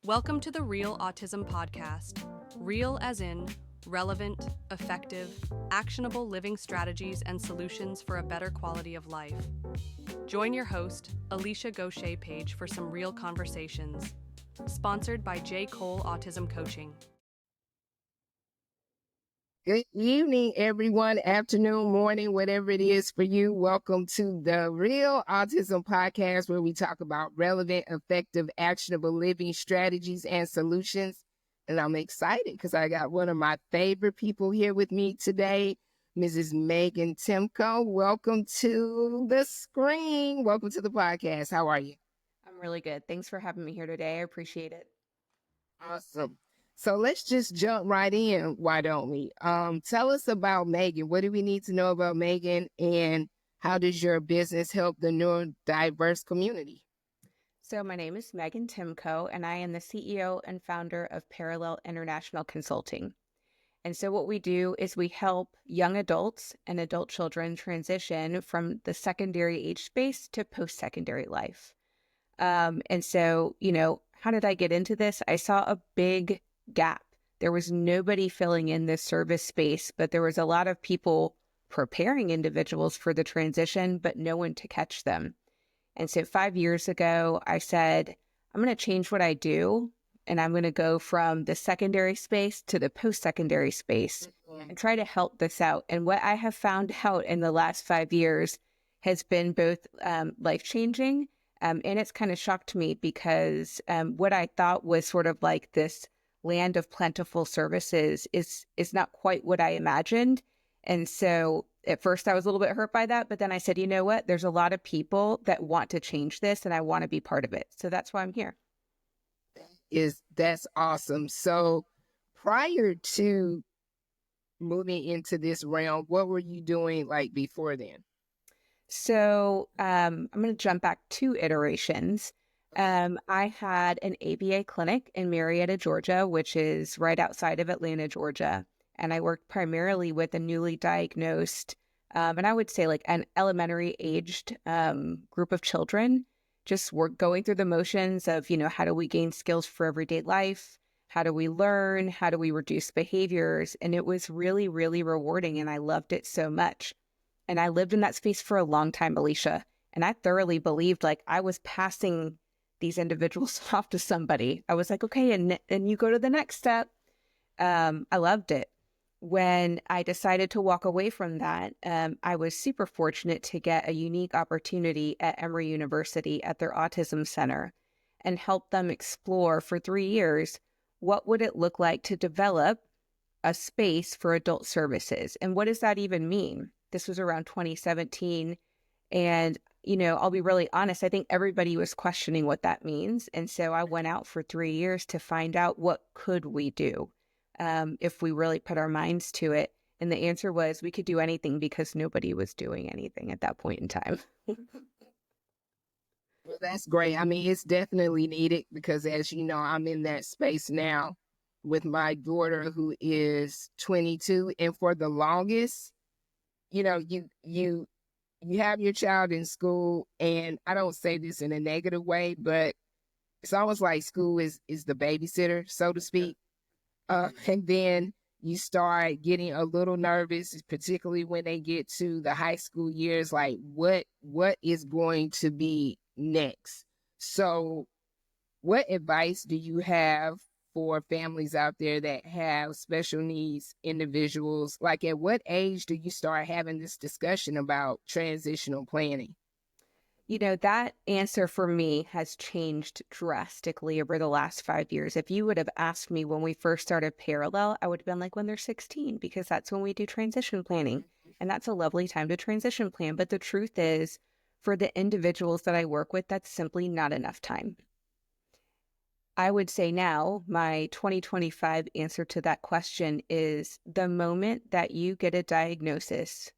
Welcome to the REAL Autism Podcast. Real as in relevant, effective, actionable living strategies and solutions for a better quality of life. Join your host, Alicia Gosha-Page, for some real conversations. Sponsored by J. Cole Autism Coaching. Good evening, everyone. Afternoon, morning, whatever it is for you. Welcome to the Real Autism Podcast, where we talk about relevant, effective, actionable living strategies and solutions. And I'm excited because I got one of my favorite people here with me today, Mrs. Meaghan Timko. Welcome to the screen. Welcome to the podcast. How are you? I'm really good. Thanks for having me here today. I appreciate it. Awesome. So let's just jump right in, why don't we? Tell us about Meaghan. What do we need to know about Meaghan, and how does your business help the neurodiverse community? So my name is Meaghan Timko, and I am the CEO and founder of Parallel International Consulting. And so what we do is we help young adults and adult children transition from the secondary age space to post-secondary life. And so, how did I get into this? I saw a big gap. There was nobody filling in this service space, but there was a lot of people preparing individuals for the transition, but no one to catch them. And so 5 years ago, I said, I'm going to change what I do, and I'm going to go from the secondary space to the post-secondary space and try to help this out. And what I have found out in the last 5 years has been both life-changing, and it's kind of shocked me because what I thought was sort of like this land of plentiful services is not quite what I imagined. And so at first I was a little bit hurt by that, but then I said, you know what? There's a lot of people that want to change this, and I want to be part of it. So that's why I'm here. That's awesome. So prior to moving into this realm, what were you doing like before then? So I'm going to jump back 2 iterations. I had an ABA clinic in Marietta, Georgia, which is right outside of Atlanta, Georgia. And I worked primarily with a newly diagnosed, and I would say like an elementary aged group of children, just going through the motions of, how do we gain skills for everyday life? How do we learn? How do we reduce behaviors? And it was really, really rewarding. And I loved it so much. And I lived in that space for a long time, Alicia. And I thoroughly believed like I was passing these individuals off to somebody. I was like, okay, and you go to the next step. I loved it. When I decided to walk away from that, I was super fortunate to get a unique opportunity at Emory University at their autism center and help them explore for 3 years, what would it look like to develop a space for adult services? And what does that even mean? This was around 2017. And, I'll be really honest, I think everybody was questioning what that means. And so I went out for 3 years to find out what could we do if we really put our minds to it. And the answer was we could do anything because nobody was doing anything at that point in time. Well, that's great. I mean, it's definitely needed because, as you know, I'm in that space now with my daughter who is 22. And for the longest, you have your child in school, and I don't say this in a negative way, but it's almost like school is the babysitter, so to speak. And then you start getting a little nervous, particularly when they get to the high school years, like what is going to be next? So what advice do you have for families out there that have special needs individuals? Like, at what age do you start having this discussion about transitional planning? That answer for me has changed drastically over the last 5 years. If you would have asked me when we first started Parallel, I would have been like when they're 16, because that's when we do transition planning. And that's a lovely time to transition plan. But the truth is, for the individuals that I work with, that's simply not enough time. I would say now my 2025 answer to that question is the moment that you get a diagnosis,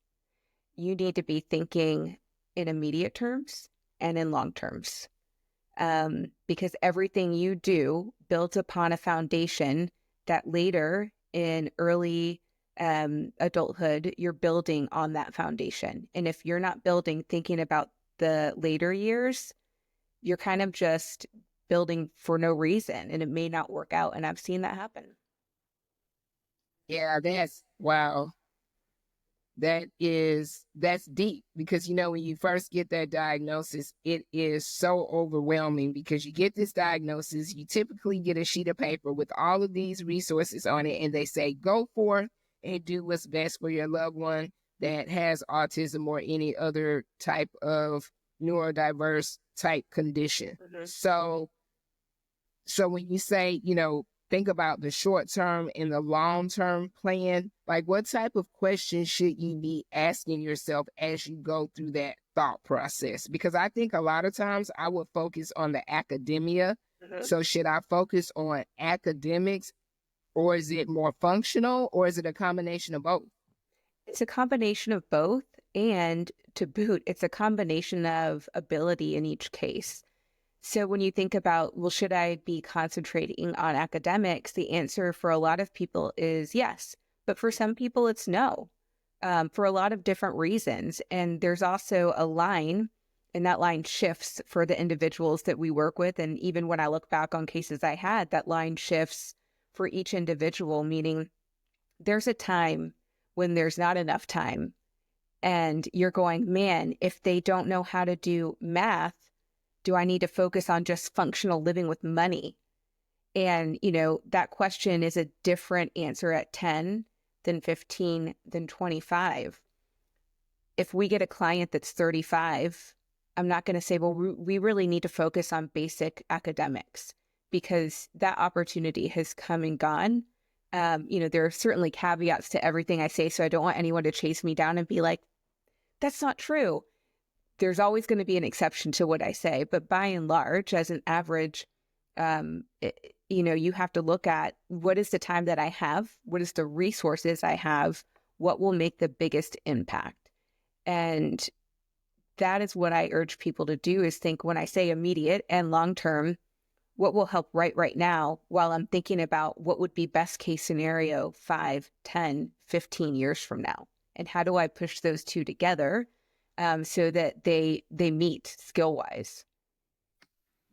you need to be thinking in immediate terms and in long terms, because everything you do builds upon a foundation that later in early adulthood, you're building on that foundation. And if you're not building, thinking about the later years, you're kind of just building for no reason, and it may not work out. And I've seen that happen. Yeah, wow. That's deep, because, when you first get that diagnosis, it is so overwhelming, because you get this diagnosis, you typically get a sheet of paper with all of these resources on it, and they say, go forth and do what's best for your loved one that has autism or any other type of neurodiverse type condition. Mm-hmm. So when you say, think about the short-term and the long-term plan, like what type of questions should you be asking yourself as you go through that thought process? Because I think a lot of times I would focus on the academia. Mm-hmm. So should I focus on academics, or is it more functional, or is it a combination of both? It's a combination of both. And to boot, it's a combination of ability in each case. So when you think about, well, should I be concentrating on academics? The answer for a lot of people is yes. But for some people, it's no, for a lot of different reasons. And there's also a line, and that line shifts for the individuals that we work with. And even when I look back on cases I had, that line shifts for each individual, meaning there's a time when there's not enough time. And you're going, man, if they don't know how to do math, do I need to focus on just functional living with money? And, that question is a different answer at 10 than 15 than 25. If we get a client that's 35, I'm not going to say, well, we really need to focus on basic academics, because that opportunity has come and gone. There are certainly caveats to everything I say, so I don't want anyone to chase me down and be like, that's not true. There's always going to be an exception to what I say, but by and large, as an average, you have to look at what is the time that I have, what is the resources I have, what will make the biggest impact. And that is what I urge people to do, is think, when I say immediate and long-term, what will help right now, while I'm thinking about what would be best case scenario 5, 10, 15 years from now. And how do I push those two together so that they meet skill-wise?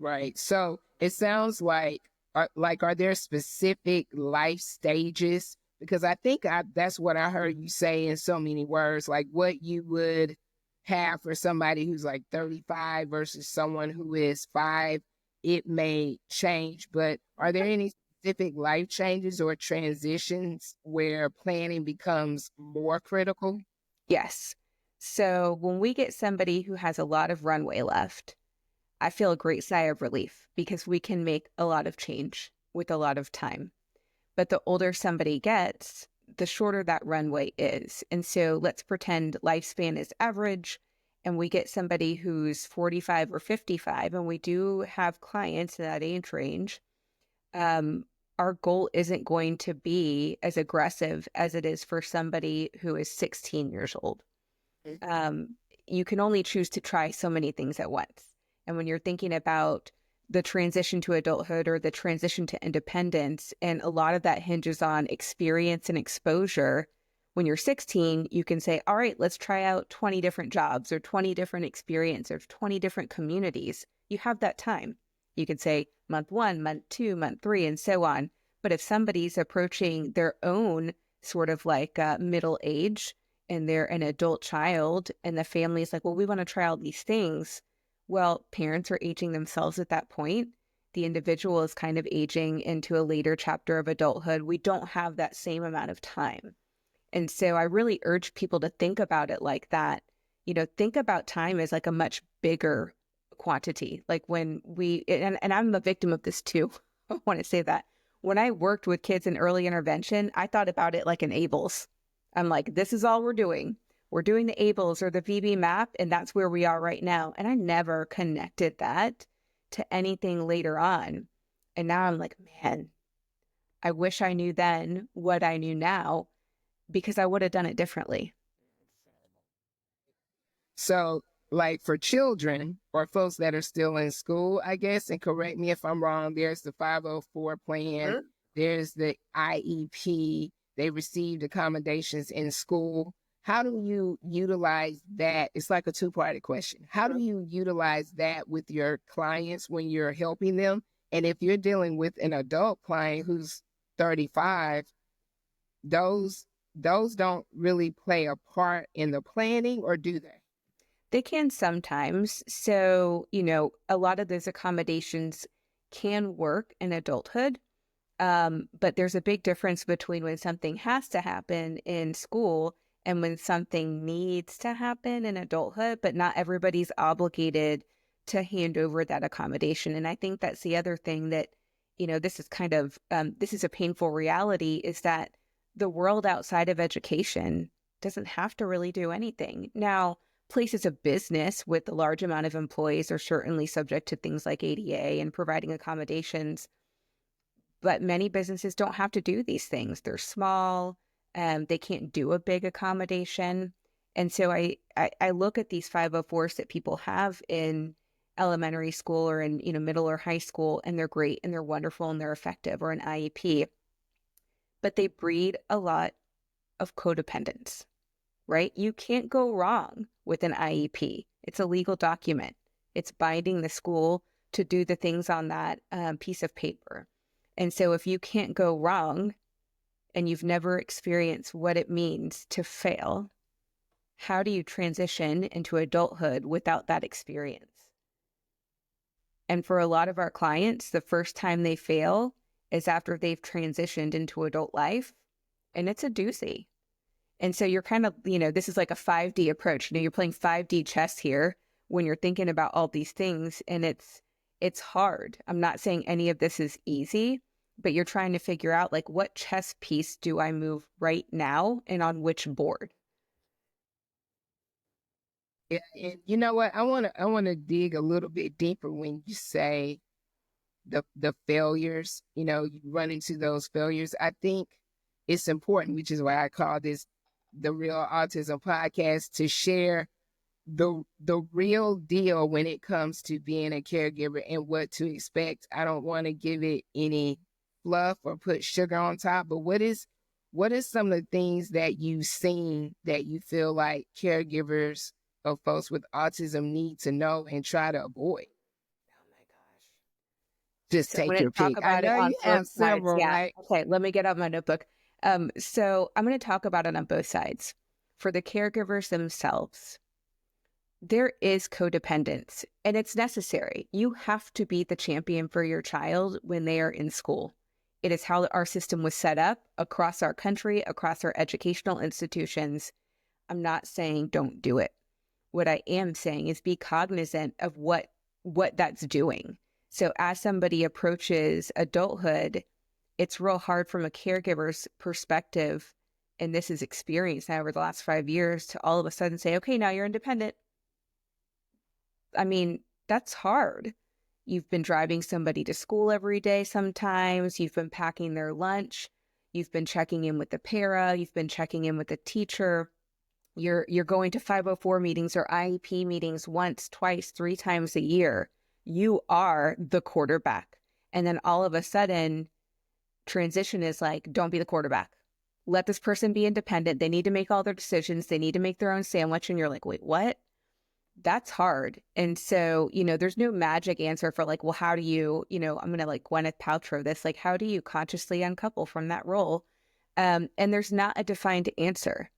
Right. So it sounds like are there specific life stages? Because I think that's what I heard you say in so many words, like what you would have for somebody who's like 35 versus someone who is 5. It may change, but are there any specific life changes or transitions where planning becomes more critical? Yes. So when we get somebody who has a lot of runway left, I feel a great sigh of relief, because we can make a lot of change with a lot of time. But the older somebody gets, the shorter that runway is. And so let's pretend lifespan is average, and we get somebody who's 45 or 55, and we do have clients in that age range. Our goal isn't going to be as aggressive as it is for somebody who is 16 years old. You can only choose to try so many things at once. And when you're thinking about the transition to adulthood or the transition to independence, and a lot of that hinges on experience and exposure, when you're 16, you can say, all right, let's try out 20 different jobs or 20 different experiences or 20 different communities. You have that time. You can say month 1, month 2, month 3, and so on. But if somebody's approaching their own sort of like middle age, and they're an adult child, and the family's like, well, we want to try all these things. Well, parents are aging themselves at that point. The individual is kind of aging into a later chapter of adulthood. We don't have that same amount of time. And so I really urge people to think about it like that. Think about time as like a much bigger quantity. Like when and I'm a victim of this too. I want to say that. When I worked with kids in early intervention, I thought about it like an ABLES. I'm like, this is all we're doing. We're doing the ABLES or the VB map, and that's where we are right now. And I never connected that to anything later on. And now I'm like, man, I wish I knew then what I knew now, because I would have done it differently. So, like for children or folks that are still in school, I guess, and correct me if I'm wrong, there's the 504 plan, there's the IEP, they received accommodations in school. how do you utilize that? It's like a two-parted question. How do you utilize that with your clients when you're helping them? And if you're dealing with an adult client who's 35, those don't really play a part in the planning, or do they? They can sometimes. So, a lot of those accommodations can work in adulthood. But there's a big difference between when something has to happen in school and when something needs to happen in adulthood, but not everybody's obligated to hand over that accommodation. And I think that's the other thing that, this is kind of, this is a painful reality, is that the world outside of education doesn't have to really do anything. Now, places of business with a large amount of employees are certainly subject to things like ADA and providing accommodations. But many businesses don't have to do these things. They're small, they can't do a big accommodation. And so I look at these 504s that people have in elementary school or in middle or high school, and they're great and they're wonderful and they're effective, or an IEP. But they breed a lot of codependence, right? You can't go wrong with an IEP. It's a legal document. It's binding the school to do the things on that piece of paper. And so if you can't go wrong and you've never experienced what it means to fail, how do you transition into adulthood without that experience? And for a lot of our clients, the first time they fail is after they've transitioned into adult life, and it's a doozy. And so you're kind of, this is like a 5D approach. You're playing 5D chess here when you're thinking about all these things, and it's hard. I'm not saying any of this is easy, but you're trying to figure out, like, what chess piece do I move right now and on which board? Yeah, and you know what? I want to dig a little bit deeper when you say the failures. You run into those failures. I think it's important, which is why I call this the Real Autism Podcast, to share the real deal when it comes to being a caregiver and what to expect. I don't want to give it any fluff or put sugar on top, but what is some of the things that you've seen that you feel like caregivers of folks with autism need to know and try to avoid? Oh my gosh. Just So I'm take going your to talk pick. I about it know on you have both sides. several, Yeah. right? Okay, let me get out my notebook. So I'm going to talk about it on both sides. For the caregivers themselves, there is codependence, and it's necessary. You have to be the champion for your child when they are in school. It is how our system was set up across our country, across our educational institutions. I'm not saying don't do it. What I am saying is be cognizant of what that's doing. So as somebody approaches adulthood, it's real hard from a caregiver's perspective, and this is experience now over the last 5 years, to all of a sudden say, okay, now you're independent. I mean, that's hard. You've been driving somebody to school every day sometimes. You've been packing their lunch. You've been checking in with the para. You've been checking in with the teacher. You're going to 504 meetings or IEP meetings once, twice, 3 times a year. You are the quarterback. And then all of a sudden, transition is like, don't be the quarterback. Let this person be independent. They need to make all their decisions. They need to make their own sandwich. And you're like, wait, what? That's hard. And so, there's no magic answer for like, well, how do you, I'm going to like Gwyneth Paltrow this, like, how do you consciously uncouple from that role? And there's not a defined answer.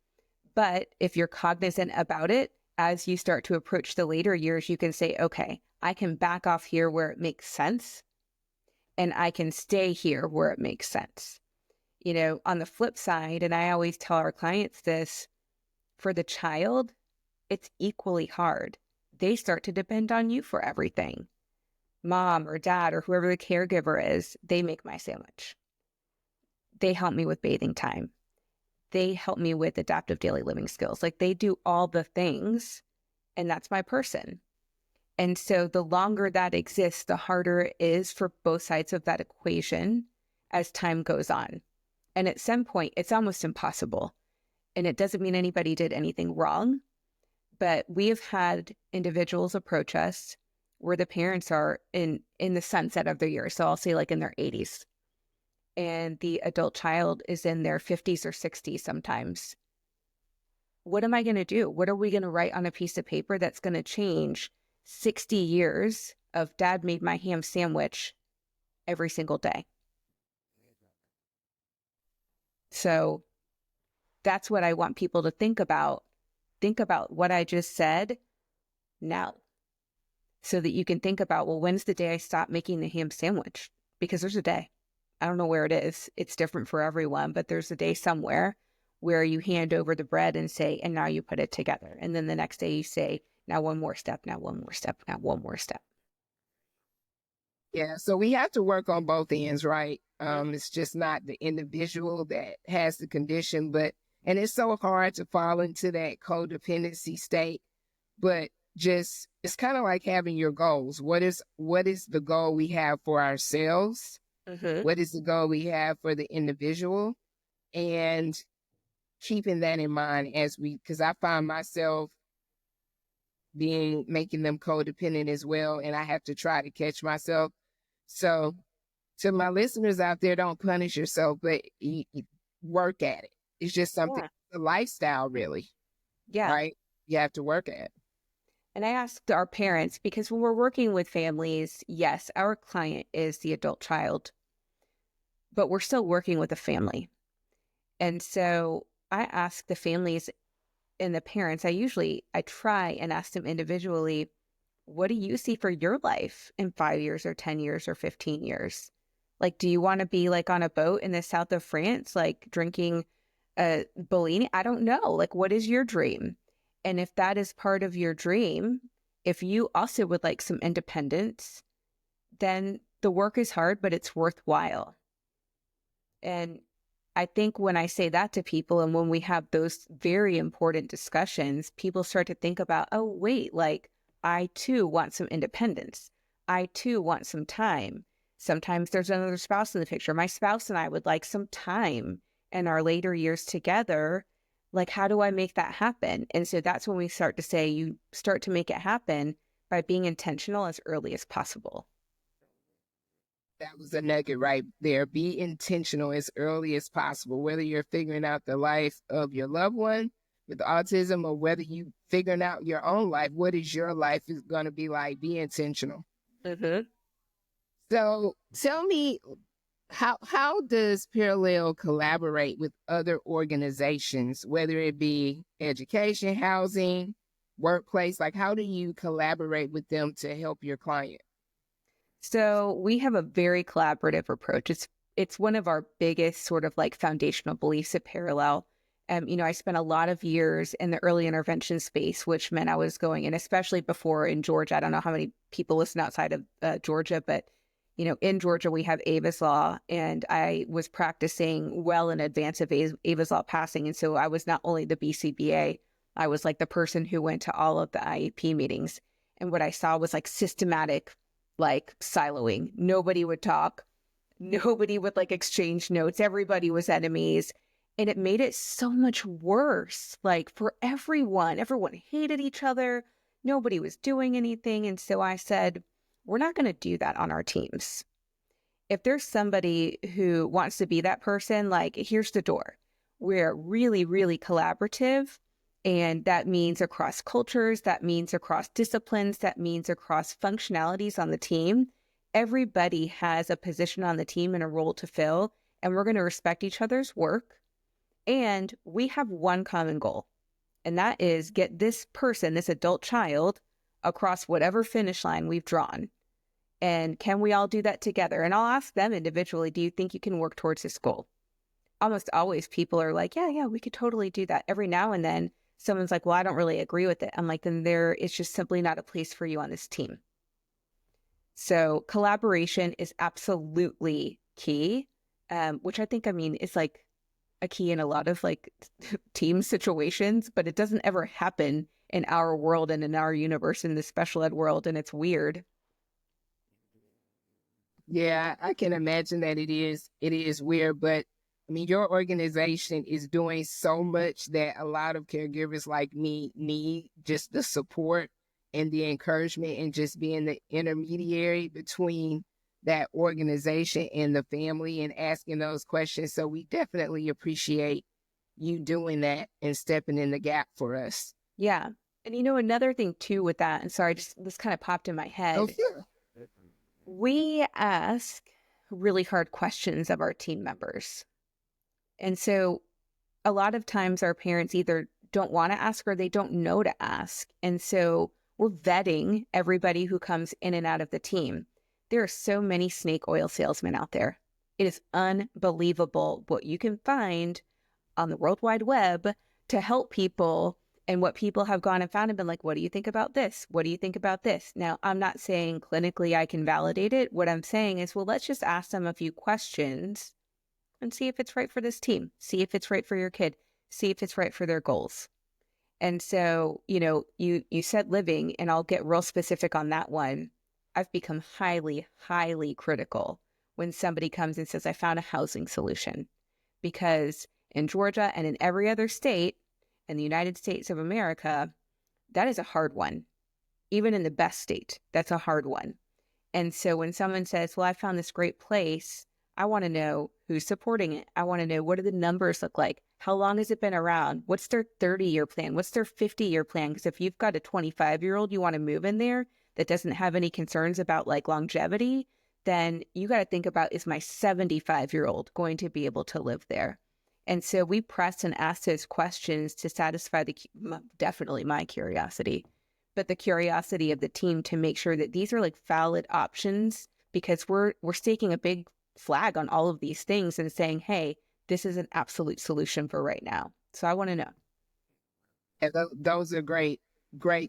But if you're cognizant about it, as you start to approach the later years, you can say, okay, I can back off here where it makes sense, and I can stay here where it makes sense. On the flip side, and I always tell our clients this, for the child, it's equally hard. They start to depend on you for everything. Mom or dad or whoever the caregiver is, they make my sandwich. They help me with bathing time. They help me with adaptive daily living skills. Like, they do all the things, and that's my person. And so the longer that exists, the harder it is for both sides of that equation as time goes on. And at some point, it's almost impossible. And it doesn't mean anybody did anything wrong, but we have had individuals approach us where the parents are in the sunset of their years. So I'll say like in their 80s. And the adult child is in their 50s or 60s sometimes. what am I going to do? What are we going to write on a piece of paper that's going to change 60 years of dad made my ham sandwich every single day? So that's what I want people to think about. Think about what I just said now, so that you can think about, well, when's the day I stop making the ham sandwich? Because there's a day. I don't know where it is. It's different for everyone, but there's a day somewhere where you hand over the bread and say, and now you put it together. And then the next day you say, now one more step, now one more step, now one more step. Yeah, so we have to work on both ends, right? It's just not the individual that has the condition, and it's so hard to fall into that codependency state, but just, it's kind of like having your goals. What is the goal we have for ourselves? Mm-hmm. What is the goal we have for the individual? And keeping that in mind because I find myself making them codependent as well, and I have to try to catch myself. So to my listeners out there, don't punish yourself, but you work at it. It's just something, a lifestyle, really. Yeah. Right? You have to work at it. And I asked our parents, because when we're working with families, yes, our client is the adult child, but we're still working with a family. And so I ask the families and the parents, I try and ask them individually, what do you see for your life in 5 years or 10 years or 15 years? Like, do you want to be like on a boat in the south of France, like drinking a Bellini? I don't know. Like, what is your dream? And if that is part of your dream, if you also would like some independence, then the work is hard, but it's worthwhile. And I think when I say that to people, and when we have those very important discussions, people start to think about, oh, wait, like I too want some independence. I too want some time. Sometimes there's another spouse in the picture. My spouse and I would like some time in our later years together. Like, how do I make that happen? And so that's when we start to say, you start to make it happen by being intentional as early as possible. That was a nugget right there. Be intentional as early as possible, whether you're figuring out the life of your loved one with autism or whether you figuring out your own life. What is your life is going to be like? Be intentional. Mm-hmm. So tell me, how does Parallel collaborate with other organizations, whether it be education, housing, workplace? Like, how do you collaborate with them to help your client? So we have a very collaborative approach. It's one of our biggest sort of like foundational beliefs at Parallel. I spent a lot of years in the early intervention space, which meant I was going in, especially before in Georgia. I don't know how many people listen outside of Georgia, but in Georgia, we have Ava's Law, and I was practicing well in advance of Ava's Law passing. And so I was not only the BCBA, I was like the person who went to all of the IEP meetings. And what I saw was like systematic, like siloing. Nobody would talk. Nobody would like exchange notes. Everybody was enemies. And it made it so much worse, like for everyone. Everyone hated each other. Nobody was doing anything. And so I said, we're not going to do that on our teams. If there's somebody who wants to be that person, like, here's the door. We're really, really collaborative. And that means across cultures, that means across disciplines, that means across functionalities on the team. Everybody has a position on the team and a role to fill, and we're going to respect each other's work. And we have one common goal, and that is get this person, this adult child, across whatever finish line we've drawn. And can we all do that together? And I'll ask them individually, do you think you can work towards this goal? Almost always people are like, yeah, we could totally do that. Every now and then someone's like, well, I don't really agree with it. I'm like, then it's just simply not a place for you on this team. So collaboration is absolutely key, which I think, is like a key in a lot of like team situations, but it doesn't ever happen in our world and in our universe, in the special ed world. And it's weird. Yeah, I can imagine that it is weird, but your organization is doing so much that a lot of caregivers like me need just the support and the encouragement and just being the intermediary between that organization and the family and asking those questions. So we definitely appreciate you doing that and stepping in the gap for us. Yeah. And another thing too with that, and sorry, just this kind of popped in my head. Oh, sure. We ask really hard questions of our team members. And so a lot of times our parents either don't want to ask or they don't know to ask. And so we're vetting everybody who comes in and out of the team. There are so many snake oil salesmen out there. It is unbelievable what you can find on the World Wide Web to help people, and what people have gone and found and been like, what do you think about this? What do you think about this? Now, I'm not saying clinically I can validate it. What I'm saying is, well, let's just ask them a few questions and see if it's right for this team. See if it's right for your kid. See if it's right for their goals. And so, you said living, and I'll get real specific on that one. I've become highly, highly critical when somebody comes and says, I found a housing solution. Because in Georgia and in every other state in the United States of America, that is a hard one. Even in the best state, that's a hard one. And so when someone says, well, I found this great place, I want to know who's supporting it. I want to know, what do the numbers look like? How long has it been around? What's their 30-year plan? What's their 50-year plan? Because if you've got a 25-year-old you want to move in there that doesn't have any concerns about like longevity, then you got to think about, is my 75-year-old going to be able to live there? And so we press and ask those questions to satisfy definitely my curiosity, but the curiosity of the team to make sure that these are like valid options, because we're staking a big flag on all of these things and saying, hey, this is an absolute solution for right now. So I want to know. And those are great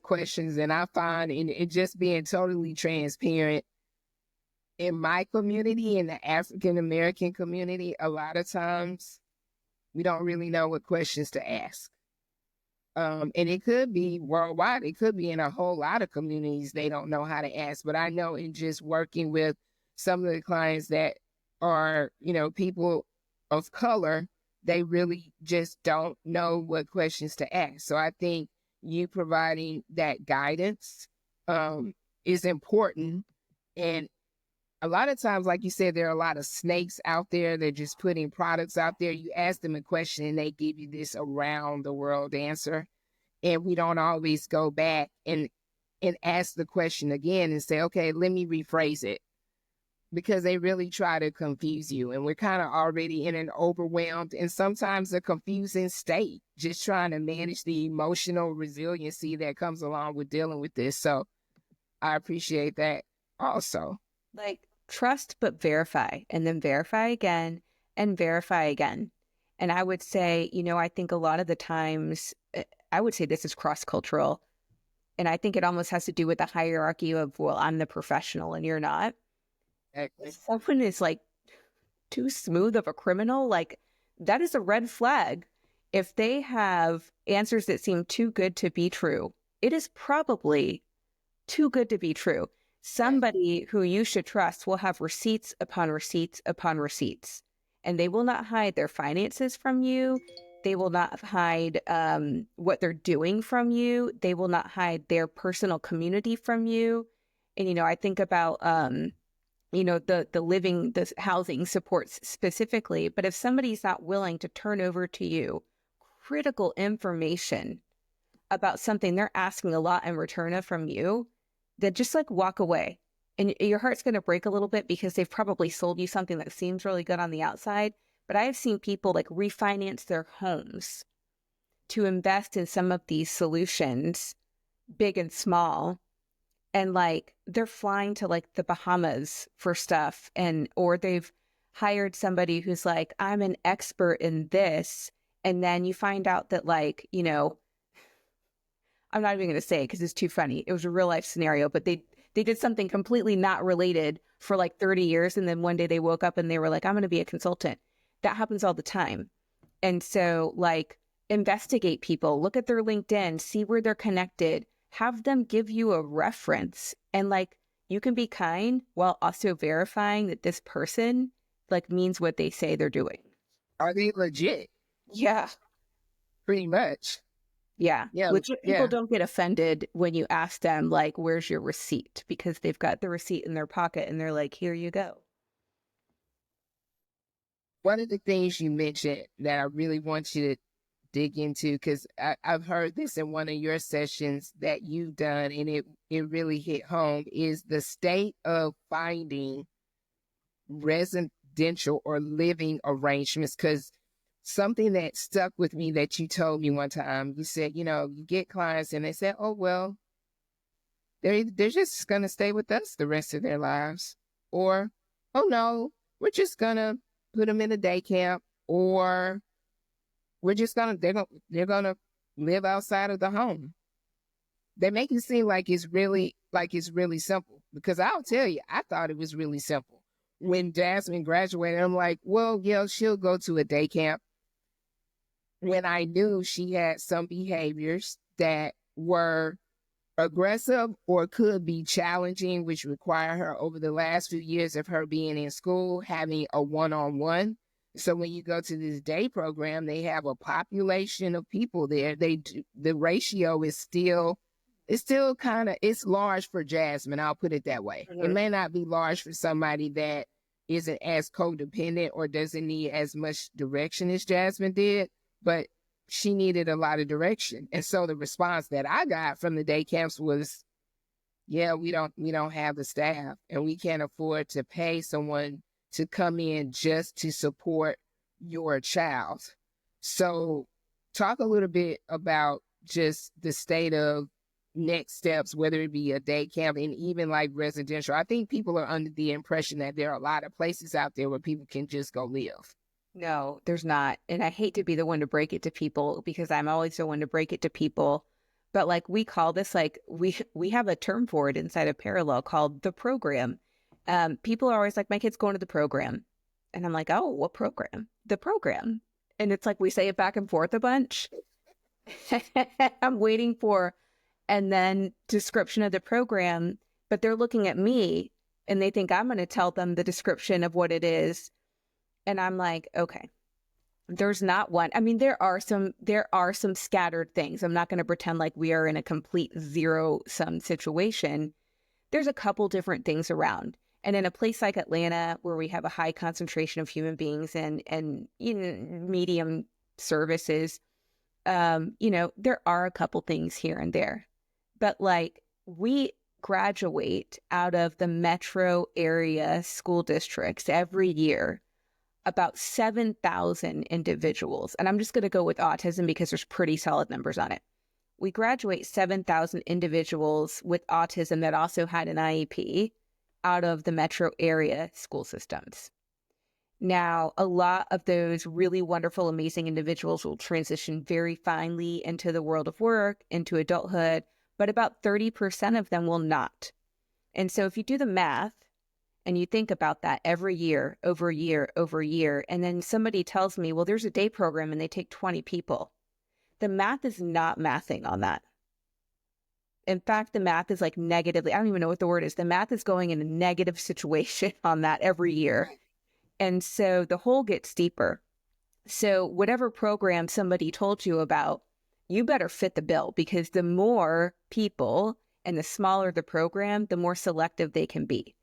questions. And I find in it just being totally transparent, in my community, in the African American community, a lot of times we don't really know what questions to ask. And it could be worldwide. It could be in a whole lot of communities they don't know how to ask. But I know in just working with some of the clients that are, people of color, they really just don't know what questions to ask. So I think you providing that guidance is important. And a lot of times, like you said, there are a lot of snakes out there. They're just putting products out there. You ask them a question and they give you this around the world answer. And we don't always go back and ask the question again and say, okay, let me rephrase it. Because they really try to confuse you. And we're kind of already in an overwhelmed and sometimes a confusing state, just trying to manage the emotional resiliency that comes along with dealing with this. So I appreciate that also. Like, trust but verify, and then verify again and verify again. And I would say, I think a lot of the times, I would say this is cross-cultural. And I think it almost has to do with the hierarchy of, well, I'm the professional and you're not. If someone is like too smooth of a criminal, like that is a red flag. If they have answers that seem too good to be true, it is probably too good to be true. Somebody who you should trust will have receipts upon receipts upon receipts, and they will not hide their finances from you. They will not hide what they're doing from you. They will not hide their personal community from you. And, I think about, the housing supports specifically. But if somebody's not willing to turn over to you critical information about something they're asking a lot in return of from you, then just like walk away. And your heart's going to break a little bit because they've probably sold you something that seems really good on the outside. But I have seen people like refinance their homes to invest in some of these solutions, big and small. And like they're flying to like the Bahamas for stuff, or they've hired somebody who's like, I'm an expert in this. And then you find out that like, I'm not even going to say it because it's too funny. It was a real life scenario, but they did something completely not related for like 30 years. And then one day they woke up and they were like, I'm going to be a consultant. That happens all the time. And so like investigate people, look at their LinkedIn, see where they're connected, have them give you a reference. And like, you can be kind while also verifying that this person like means what they say they're doing. Are they legit? Yeah. Pretty much. Yeah. Yeah. Legit people don't get offended when you ask them, like, where's your receipt? Because they've got the receipt in their pocket and they're like, here you go. One of the things you mentioned that I really want you dig into, because I've heard this in one of your sessions that you've done, and it really hit home, is the state of finding residential or living arrangements. Because something that stuck with me that you told me one time, you said, you get clients and they say, oh, well, they're just going to stay with us the rest of their lives. Or, oh, no, we're just going to put them in a day camp, or we're just they're going to live outside of the home. They make it seem like it's really simple, because I'll tell you, I thought it was really simple. When Jasmine graduated, I'm like, well, yeah, she'll go to a day camp. When I knew she had some behaviors that were aggressive or could be challenging, which require her, over the last few years of her being in school, having a one-on-one. So when you go to this day program, they have a population of people there. The ratio is still it's large for Jasmine. I'll put it that way. Mm-hmm. It may not be large for somebody that isn't as codependent or doesn't need as much direction as Jasmine did, but she needed a lot of direction. And so the response that I got from the day camps was, yeah, we don't have the staff, and we can't afford to pay someone to come in just to support your child. So talk a little bit about just the state of next steps, whether it be a day camp and even like residential. I think people are under the impression that there are a lot of places out there where people can just go live. No, there's not. And I hate to be the one to break it to people, because I'm always the one to break it to people. But like, we call this, like, we have a term for it inside of Parallel called the program. People are always like, my kid's going to the program. And I'm like, oh, what program? The program. And it's like, we say it back and forth a bunch. I'm waiting for, and then description of the program, but they're looking at me and they think I'm going to tell them the description of what it is. And I'm like, okay, there's not one. I mean, there are some scattered things. I'm not going to pretend like we are in a complete zero-sum situation. There's a couple different things around. And in a place like Atlanta, where we have a high concentration of human beings and medium services, there are a couple things here and there. But like, we graduate out of the metro area school districts every year about 7,000 individuals. And I'm just going to go with autism because there's pretty solid numbers on it. We graduate 7,000 individuals with autism that also had an IEP out of the metro area school systems. Now, a lot of those really wonderful, amazing individuals will transition very finely into the world of work, into adulthood, but about 30% of them will not. And so if you do the math and you think about that every year, over year, over year, and then somebody tells me, well, there's a day program and they take 20 people, the math is not mathing on that. In fact, the math is like negatively, I don't even know what the word is. The math is going in a negative situation on that every year. And so the hole gets deeper. So whatever program somebody told you about, you better fit the bill, because the more people and the smaller the program, the more selective they can be.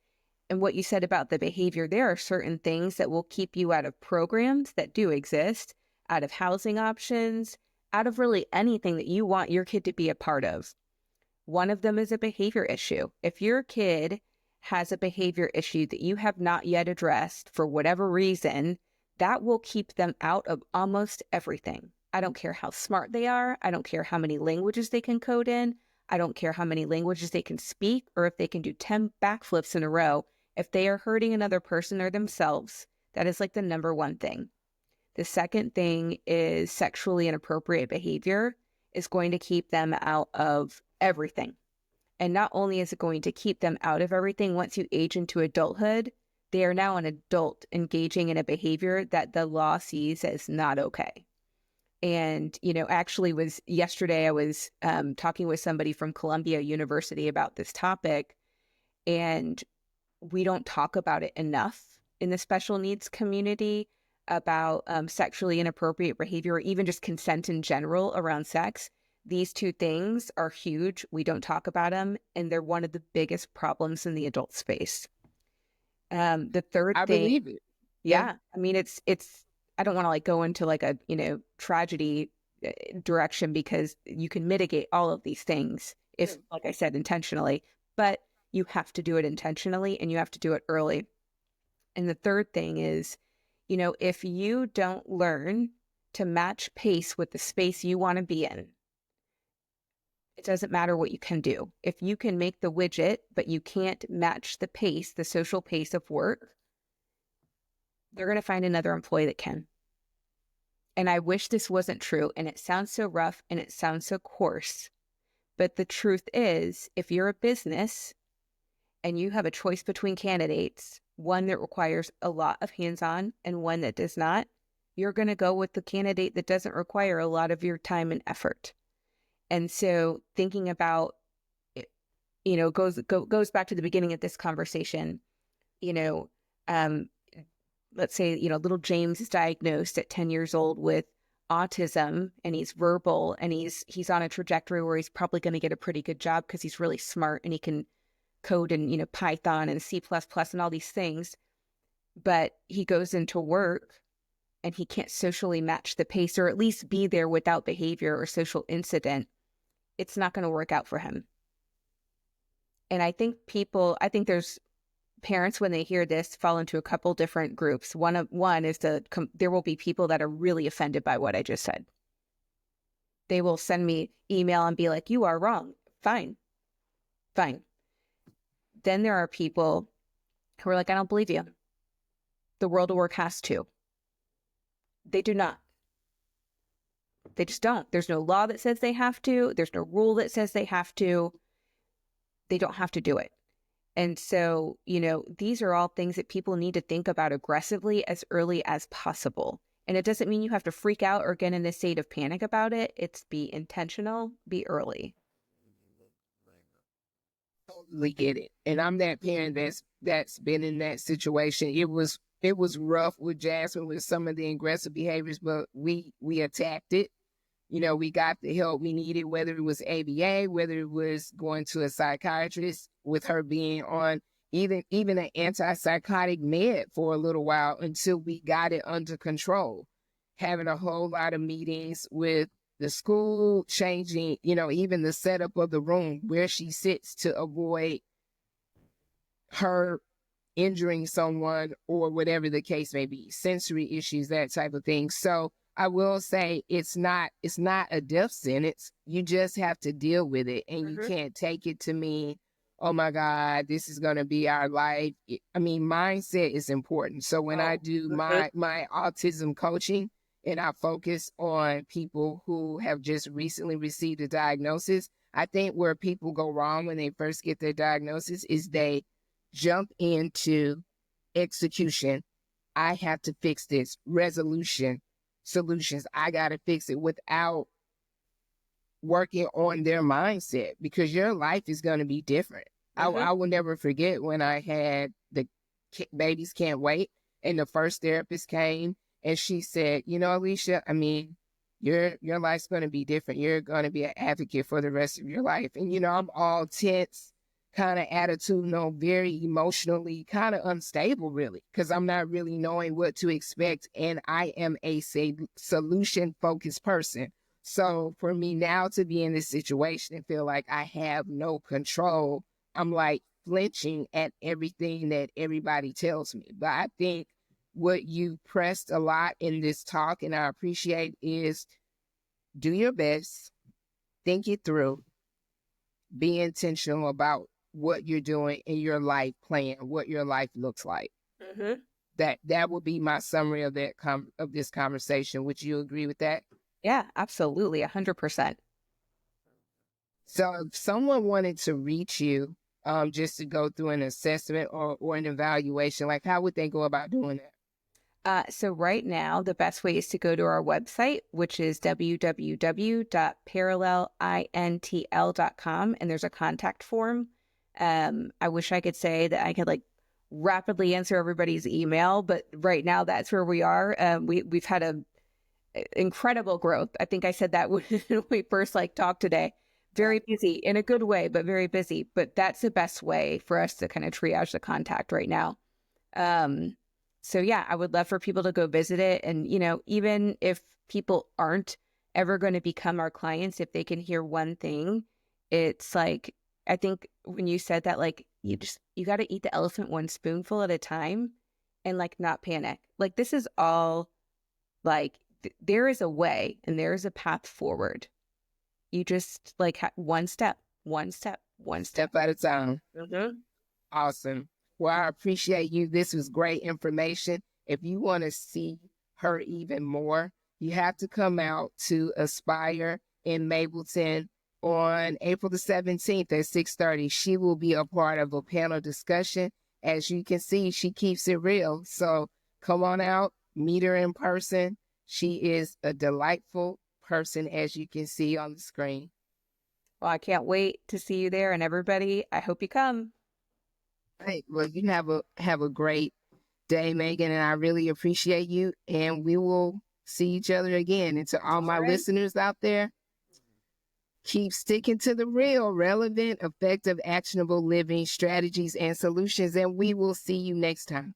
And what you said about the behavior, there are certain things that will keep you out of programs that do exist, out of housing options, out of really anything that you want your kid to be a part of. One of them is a behavior issue. If your kid has a behavior issue that you have not yet addressed for whatever reason, that will keep them out of almost everything. I don't care how smart they are. I don't care how many languages they can code in. I don't care how many languages they can speak, or if they can do 10 backflips in a row. If they are hurting another person or themselves, that is like the number one thing. The second thing is sexually inappropriate behavior is going to keep them out of everything. And not only is it going to keep them out of everything, once you age into adulthood, they are now an adult engaging in a behavior that the law sees as not okay. And, actually was yesterday, I was talking with somebody from Columbia University about this topic, and we don't talk about it enough in the special needs community about sexually inappropriate behavior, or even just consent in general around sex. These two things are huge. We don't talk about them, and they're one of the biggest problems in the adult space. The third thing, I believe it. Yeah. I mean, it's, I don't want to like go into like a, tragedy direction, because you can mitigate all of these things if, like I said, intentionally, but you have to do it intentionally and you have to do it early. And the third thing is, if you don't learn to match pace with the space you want to be in, it doesn't matter what you can do. If you can make the widget, but you can't match the pace, the social pace of work, they're going to find another employee that can. And I wish this wasn't true. And it sounds so rough and it sounds so coarse. But the truth is, if you're a business and you have a choice between candidates, one that requires a lot of hands-on and one that does not, you're going to go with the candidate that doesn't require a lot of your time and effort. And so thinking about, goes back to the beginning of this conversation, let's say, little James is diagnosed at 10 years old with autism, and he's verbal, and he's on a trajectory where he's probably going to get a pretty good job because he's really smart and he can code in, Python and C++ and all these things. But he goes into work and he can't socially match the pace, or at least be there without behavior or social incident. It's not going to work out for him. And I think there's parents, when they hear this, fall into a couple different groups. One is there will be people that are really offended by what I just said. They will send me email and be like, "You are wrong." Fine. Then there are people who are like, "I don't believe you. The world of work has to." They do not. They just don't. There's no law that says they have to. There's no rule that says they have to. They don't have to do it. And so, these are all things that people need to think about aggressively as early as possible. And it doesn't mean you have to freak out or get in a state of panic about it. It's be intentional, be early. Totally get it. And I'm that parent that's been in that situation. It was rough with Jasmine with some of the aggressive behaviors, but we attacked it. We got the help we needed, whether it was ABA, whether it was going to a psychiatrist, with her being on even an antipsychotic med for a little while until we got it under control. Having a whole lot of meetings with the school, changing, even the setup of the room where she sits to avoid her injuring someone or whatever the case may be, sensory issues, that type of thing. So I will say it's not a death sentence. You just have to deal with it, and you can't take it to mean, oh my God, this is going to be our life. Mindset is important. So when I do my autism coaching and I focus on people who have just recently received a diagnosis, I think where people go wrong when they first get their diagnosis is they jump into execution. I have to fix this. Resolution, solutions. I got to fix it, without working on their mindset, because your life is going to be different. I will never forget when I had the Babies Can't Wait, and the first therapist came and she said, Alicia, your life's going to be different. You're going to be an advocate for the rest of your life. And, I'm all tense, kind of attitudinal, very emotionally kind of unstable, really, because I'm not really knowing what to expect. And I am a solution-focused person. So for me now to be in this situation and feel like I have no control, I'm like flinching at everything that everybody tells me. But I think what you pressed a lot in this talk, and I appreciate, is do your best, think it through, be intentional about what you're doing in your life plan, what your life looks like. That would be my summary of of this conversation. Would you agree with that? Yeah, absolutely. 100%. So if someone wanted to reach you, just to go through an assessment or an evaluation, like how would they go about doing that? So right now, the best way is to go to our website, which is www.parallelintl.com, and there's a contact form. I wish I could say that I could rapidly answer everybody's email, but right now that's where we are. We've had a incredible growth. I think I said that when we first talked today. Very busy in a good way, but very busy. But that's the best way for us to kind of triage the contact right now. So yeah, I would love for people to go visit it. And, even if people aren't ever going to become our clients if they can hear one thing. It's like, I think when you said that, like, you got to eat the elephant one spoonful at a time and like not panic. Like, this is all like, there is a way and there is a path forward. You just like one step at a time. Mm-hmm. Awesome. Well, I appreciate you. This was great information. If you want to see her even more, you have to come out to Aspire in Mableton on April the 17th at 6:30. She will be a part of a panel discussion. As you can see, she keeps it real. So come on out, meet her in person. She is a delightful person, as you can see on the screen. Well, I can't wait to see you there, and everybody, I hope you come. Hey, well, you have a great day, Meaghan, and I really appreciate you. And we will see each other again. And to all my listeners out there, keep sticking to the real, relevant, effective, actionable living strategies and solutions. And we will see you next time.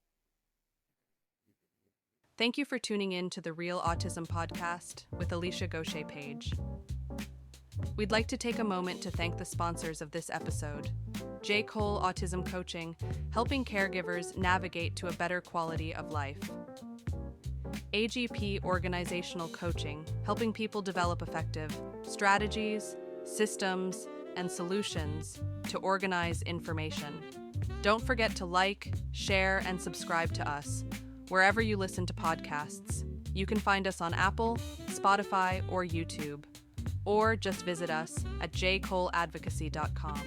Thank you for tuning in to the Real Autism Podcast with Alicia Gosha-Page. We'd like to take a moment to thank the sponsors of this episode. J. Cole Autism Coaching, helping caregivers navigate to a better quality of life. AGP Organizational Coaching, helping people develop effective strategies, systems, and solutions to organize information. Don't forget to like, share, and subscribe to us wherever you listen to podcasts. You can find us on Apple, Spotify, or YouTube, or just visit us at jcoleadvocacy.com.